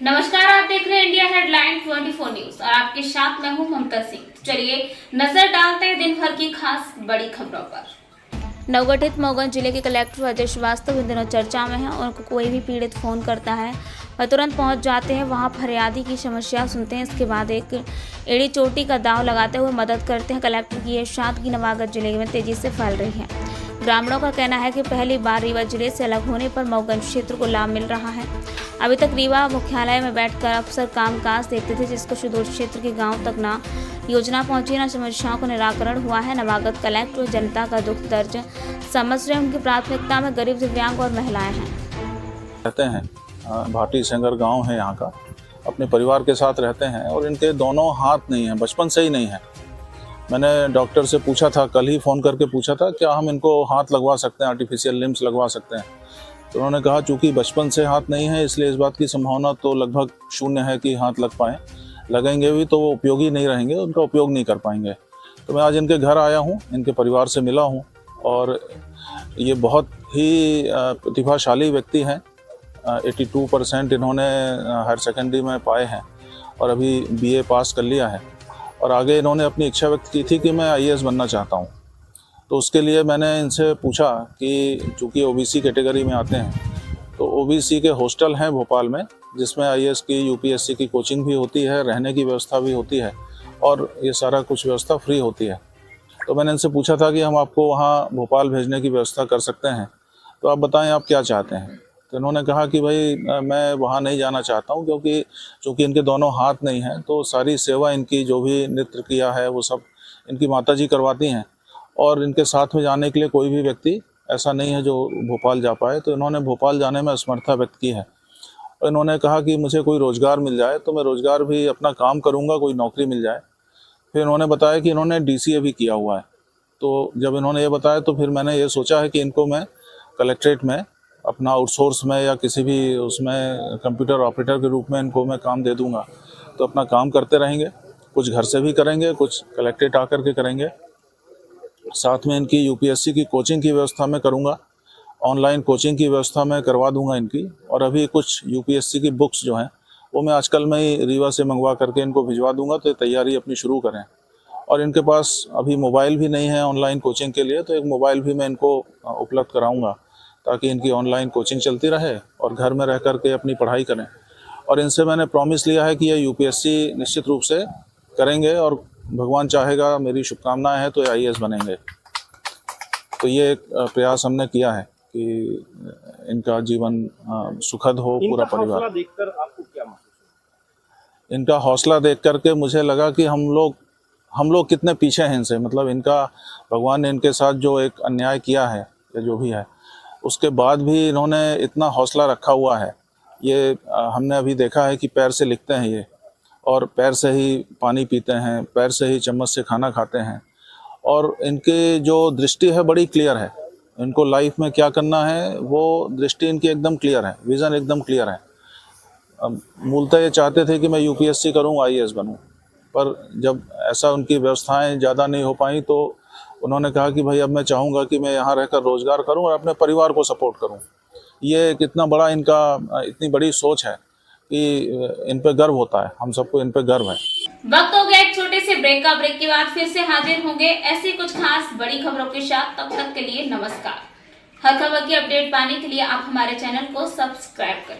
नमस्कार, आप देख रहे हैं इंडिया हेडलाइन 24 न्यूज और आपके साथ मैं हूं ममता सिंह। चलिए नजर डालते हैं दिन भर की खास बड़ी खबरों पर। नवगठित मऊगंज जिले के कलेक्टर अजय श्रीवास्तव इन दिनों चर्चा में हैं। उनको कोई भी पीड़ित फोन करता है वह तुरंत पहुंच जाते हैं, वहां फरियादी की समस्या सुनते हैं, इसके बाद एक एड़ी चोटी का दाव लगाते हुए मदद करते हैं। कलेक्टर की ये सादगी नवागढ़ जिले में तेजी से फैल रही है। ग्रामीणों का कहना है कि पहली बार रीवा जिले से अलग होने पर मऊगंज क्षेत्र को लाभ मिल रहा है। अभी तक रीवा मुख्यालय में बैठकर अफसर कामकाज देखते थे, जिसको सुदूर क्षेत्र के गांव तक ना योजना पहुंची, ना समस्याओं का निराकरण हुआ है। नवागढ़ कलेक्टर जनता का दुख दर्द समझ रहे, उनकी प्राथमिकता में गरीब, दिव्यांग और महिलाएं हैं। रहते हैं भाटी सेंगर गांव है, यहाँ का अपने परिवार के साथ रहते हैं और इनके दोनों हाथ नहीं हैं, बचपन से ही नहीं है। मैंने डॉक्टर से पूछा था, कल ही फ़ोन करके पूछा था क्या हम इनको हाथ लगवा सकते हैं, आर्टिफिशियल लिम्स लगवा सकते हैं। तो उन्होंने कहा चूँकि बचपन से हाथ नहीं है इसलिए इस बात की संभावना तो लगभग शून्य है कि हाथ लग पाएँ। लगेंगे भी तो वो उपयोगी नहीं रहेंगे, उनका उपयोग नहीं कर पाएंगे। तो मैं आज इनके घर आया हूँ, इनके परिवार से मिला हूँ और ये बहुत ही प्रतिभाशाली व्यक्ति हैं। 82% इन्होंने हायर सेकेंडरी में पाए हैं और अभी BA पास कर लिया है और आगे इन्होंने अपनी इच्छा व्यक्त की थी कि मैं IAS बनना चाहता हूँ। तो उसके लिए मैंने इनसे पूछा कि चूँकि OBC कैटेगरी में आते हैं तो OBC के हॉस्टल हैं भोपाल में, जिसमें IAS की UPSC की कोचिंग भी होती है, रहने की व्यवस्था भी होती है और ये सारा कुछ व्यवस्था फ्री होती है। तो मैंने इनसे पूछा था कि हम आपको वहाँ भोपाल भेजने की व्यवस्था कर सकते हैं, तो आप बताएं आप क्या चाहते हैं। तो इन्होंने कहा कि भाई मैं वहाँ नहीं जाना चाहता हूँ, क्योंकि चूँकि इनके दोनों हाथ नहीं हैं तो सारी सेवा इनकी जो भी नृत्य किया है वो सब इनकी माताजी करवाती हैं और इनके साथ में जाने के लिए कोई भी व्यक्ति ऐसा नहीं है जो भोपाल जा पाए। तो इन्होंने भोपाल जाने में असमर्थता व्यक्त की है और इन्होंने कहा कि मुझे कोई रोज़गार मिल जाए तो मैं रोज़गार भी अपना काम करूँगा, कोई नौकरी मिल जाए। फिर इन्होंने बताया कि इन्होंने DCA भी किया हुआ है। तो जब इन्होंने ये बताया तो फिर मैंने ये सोचा है कि इनको मैं कलेक्ट्रेट में अपना आउटसोर्स में या किसी भी उसमें कंप्यूटर ऑपरेटर के रूप में इनको मैं काम दे दूंगा। तो अपना काम करते रहेंगे, कुछ घर से भी करेंगे, कुछ कलेक्ट्रेट आकर के करेंगे। साथ में इनकी UPSC की कोचिंग की व्यवस्था मैं करूंगा, ऑनलाइन कोचिंग की व्यवस्था मैं करवा दूंगा इनकी। और अभी कुछ UPSC की बुक्स जो हैं वो मैं आजकल में ही रीवा से मंगवा करके इनको भिजवा दूंगा, तो तैयारी अपनी शुरू करें। और इनके पास अभी मोबाइल भी नहीं है ऑनलाइन कोचिंग के लिए, तो एक मोबाइल भी मैं इनको उपलब्ध कराऊंगा ताकि इनकी ऑनलाइन कोचिंग चलती रहे और घर में रह कर के अपनी पढ़ाई करें। और इनसे मैंने प्रॉमिस लिया है कि ये UPSC निश्चित रूप से करेंगे और भगवान चाहेगा, मेरी शुभकामनाएं हैं तो ये IAS बनेंगे। तो ये एक प्रयास हमने किया है कि इनका जीवन सुखद हो, पूरा परिवार। देखकर आपको क्या महसूस? इनका हौसला देख करके मुझे लगा कि हम लोग कितने पीछे हैं इनसे। मतलब इनका भगवान ने इनके साथ जो एक अन्याय किया है या जो भी है, उसके बाद भी इन्होंने इतना हौसला रखा हुआ है। ये हमने अभी देखा है कि पैर से लिखते हैं ये, और पैर से ही पानी पीते हैं, पैर से ही चम्मच से खाना खाते हैं। और इनकी जो दृष्टि है बड़ी क्लियर है, इनको लाइफ में क्या करना है वो दृष्टि इनकी एकदम क्लियर है, विज़न एकदम क्लियर है। मूलतः ये चाहते थे कि मैं UPSC करूँ, IAS बनूँ, पर जब ऐसा उनकी व्यवस्थाएं ज़्यादा नहीं हो पाई तो उन्होंने कहा कि भाई अब मैं चाहूँगा कि मैं यहाँ रहकर रोज़गार करूँ और अपने परिवार को सपोर्ट करूँ। ये कितना बड़ा इनका इतनी बड़ी सोच है कि इन पे गर्व होता है, हम सबको इन पे गर्व है। वक्त हो गया एक छोटे से ब्रेक का। ब्रेक के बाद फिर से हाजिर होंगे ऐसी कुछ खास बड़ी खबरों के साथ। तब तक के लिए नमस्कार। हर खबर की अपडेट पाने के लिए आप हमारे चैनल को सब्सक्राइब करें।